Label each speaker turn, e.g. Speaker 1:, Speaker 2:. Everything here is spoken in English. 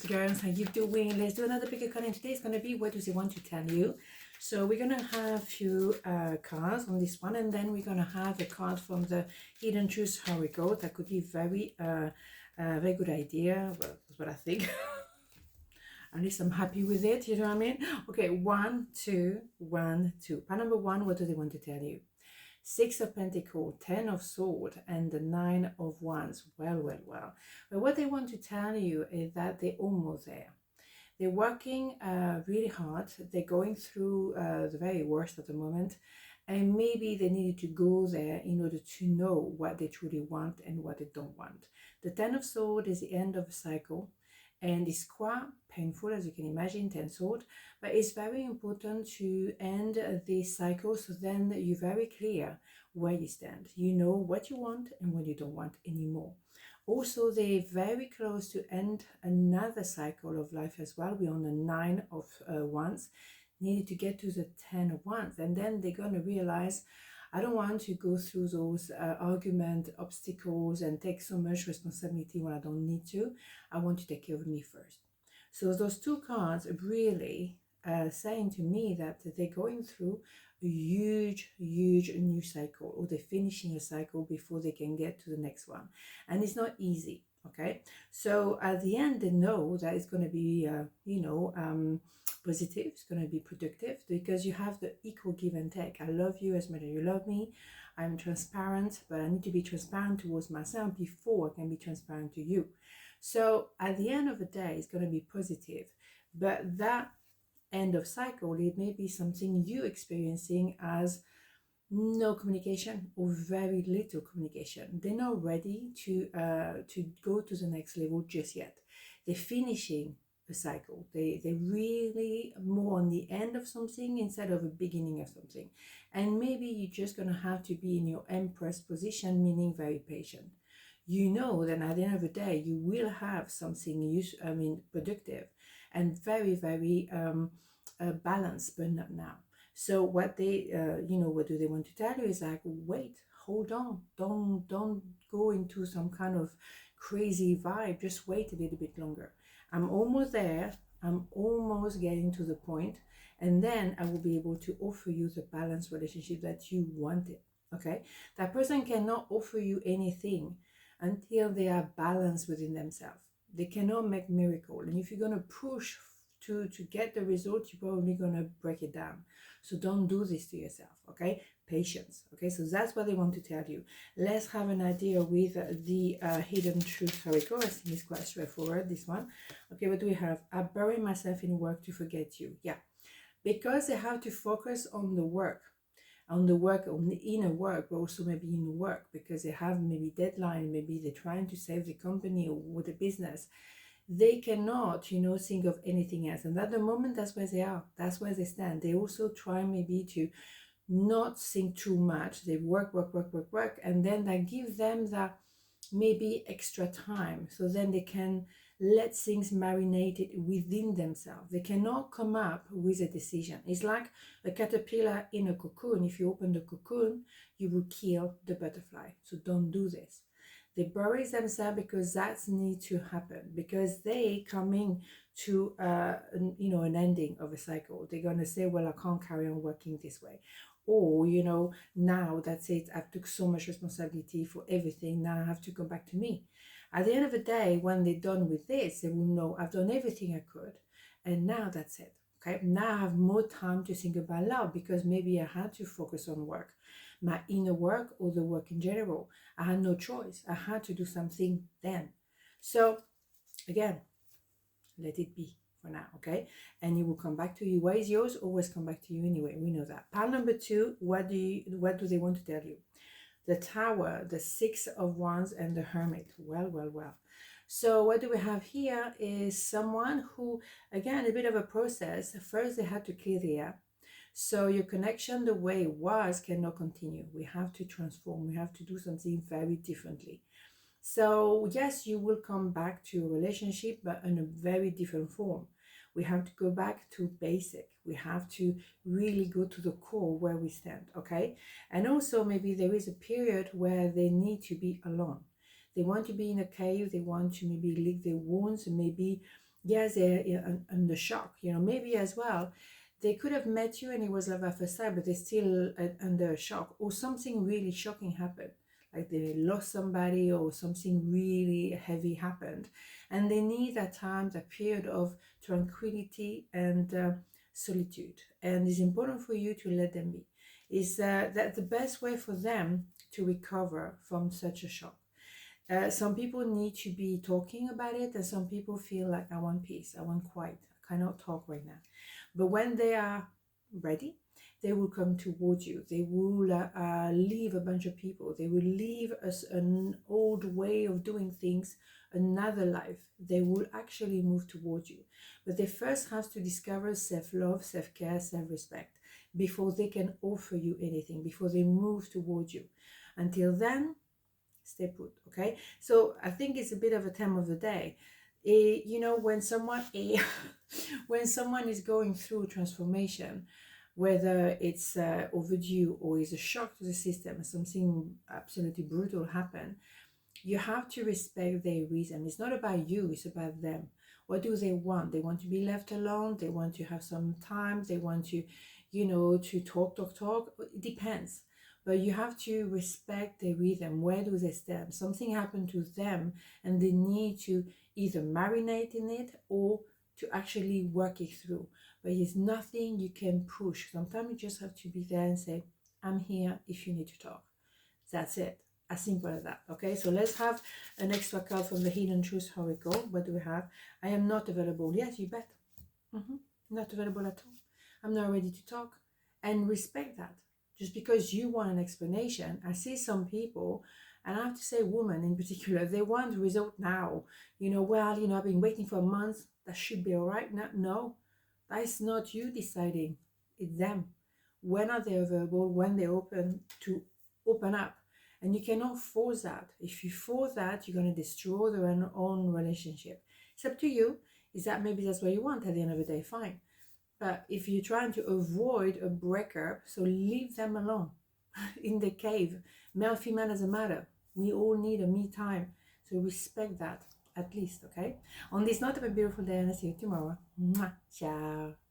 Speaker 1: girls, how you doing? Let's do another pick a card, and today is going to be what does he want to tell you. So we're going to have a few cards on this one, and then we're going to have a card from the Hidden Truth Oracle. That could be very good idea. Well, that's what I think. At least I'm happy with it, you know what I mean? Okay, 1, 2, 1, 2. Part number 1, what do they want to tell you? 6 of Pentacles, 10 of Swords, and the 9 of Wands. Well. But what they want to tell you is that they're almost there. They're working really hard. They're going through the very worst at the moment. And maybe they needed to go there in order to know what they truly want and what they don't want. The 10 of Swords is the end of a cycle. And it's quite painful, as you can imagine, 10 Swords. But it's very important to end this cycle, so then you're very clear where you stand. You know what you want and what you don't want anymore. Also, they're very close to end another cycle of life as well. We're on the 9 of Wands. Needed to get to the 10 of Wands. And then they're going to realize, I don't want to go through those argument, obstacles, and take so much responsibility when I don't need to. I want to take care of me first. So those two cards really saying to me that they're going through a huge new cycle, or they're finishing a cycle before they can get to the next one. And it's not easy, okay? So at the end, they know that it's going to be, positive, it's going to be productive, because you have the equal give and take. I love you as much as you love me. I'm transparent, but I need to be transparent towards myself before I can be transparent to you. So at the end of the day, it's going to be positive. But that end of cycle, it may be something you experiencing as no communication or very little communication. They're not ready to go to the next level just yet. They're finishing a cycle. They really more on the end of something instead of a beginning of something. And maybe you're just going to have to be in your Empress position, meaning very patient. You know that at the end of the day, you will have something productive and very balanced, but not now. So what they what do they want to tell you is like, wait, hold on, don't go into some kind of crazy vibe. Just wait a little bit longer. I'm almost there. I'm almost getting to the point, and then I will be able to offer you the balanced relationship that you wanted. Okay, that person cannot offer you anything until they are balanced within themselves. They cannot make miracle, and if you're gonna push to get the result, you're probably gonna break it down. So don't do this to yourself, okay? Patience, okay? So that's what they want to tell you. Let's have an idea with the Hidden Truth Oracle. I think it's quite straightforward, this one. Okay, what do we have? I bury myself in work to forget you. Yeah, because they have to focus on the work, on the inner work, but also maybe in work, because they have maybe deadline, maybe they're trying to save the company or the business. They cannot, think of anything else. And at the moment, that's where they are. That's where they stand. They also try maybe to not think too much. They work. And then that gives them that maybe extra time. So then they can let things marinate it within themselves. They cannot come up with a decision. It's like a caterpillar in a cocoon. If you open the cocoon, you will kill the butterfly. So don't do this. They bury themselves because that needs to happen, because they coming to an ending of a cycle. They're going to say, well, I can't carry on working this way. Or, now that's it. I took so much responsibility for everything. Now I have to go back to me. At the end of the day, when they're done with this, they will know I've done everything I could. And now that's it. Okay. Now I have more time to think about love, because maybe I had to focus on work, my inner work or the work in general. I had no choice. I had to do something then. So again, let it be for now, okay? And it will come back to you. What is yours always come back to you anyway. We know that. Pile number 2, what do they want to tell you? The Tower, the 6 of Wands, and the Hermit. Well. So what do we have here is someone who, again, a bit of a process. First, they had to clear the air. So your connection, the way it was, cannot continue. We have to transform. We have to do something very differently. So yes, you will come back to a relationship, but in a very different form. We have to go back to basic. We have to really go to the core where we stand, okay? And also maybe there is a period where they need to be alone. They want to be in a cave. They want to maybe lick their wounds, maybe Yes, they're under shock. Maybe as well, they could have met you and it was love at first sight, but they're still under shock, or something really shocking happened, like they lost somebody or something really heavy happened, and they need that time, that period of tranquility and solitude. And it's important for you to let them be. Is that the best way for them to recover from such a shock? Some people need to be talking about it, and some people feel like, I want peace, I want quiet, I cannot talk right now. But when they are ready, they will come towards you. They will leave a bunch of people. They will leave us an old way of doing things, another life. They will actually move towards you. But they first have to discover self-love, self-care, self-respect before they can offer you anything, before they move towards you. Until then, stay put. Okay, so I think it's a bit of a time of the day. When someone when someone is going through transformation, whether it's overdue or is a shock to the system, something absolutely brutal happened, you have to respect their reason. It's not about you, it's about them. What do they want? They want to be left alone, they want to have some time, they want to to talk. It depends, but you have to respect their rhythm. Where do they stand? Something happened to them and they need to either marinate in it or to actually work it through. But it's nothing you can push. Sometimes you just have to be there and say, I'm here if you need to talk. That's it. As simple as that. Okay, so let's have an extra card from the Hidden Truth Oracle. What do we have? I am not available. Yes, you bet. Not available at all. I'm not ready to talk. And respect that. Just because you want an explanation, I see some people, and I have to say women in particular, they want result now. I've been waiting for months. That should be all right. No, that's not you deciding. It's them. When are they available? When they open up. And you cannot force that. If you force that, you're going to destroy their own relationship. It's up to you. Is that maybe that's what you want at the end of the day? Fine. But if you're trying to avoid a breakup, so leave them alone in the cave. Male, female doesn't matter. We all need a me time. So respect that at least, okay? On this note, have a beautiful day and I'll see you tomorrow. Mwah. Ciao.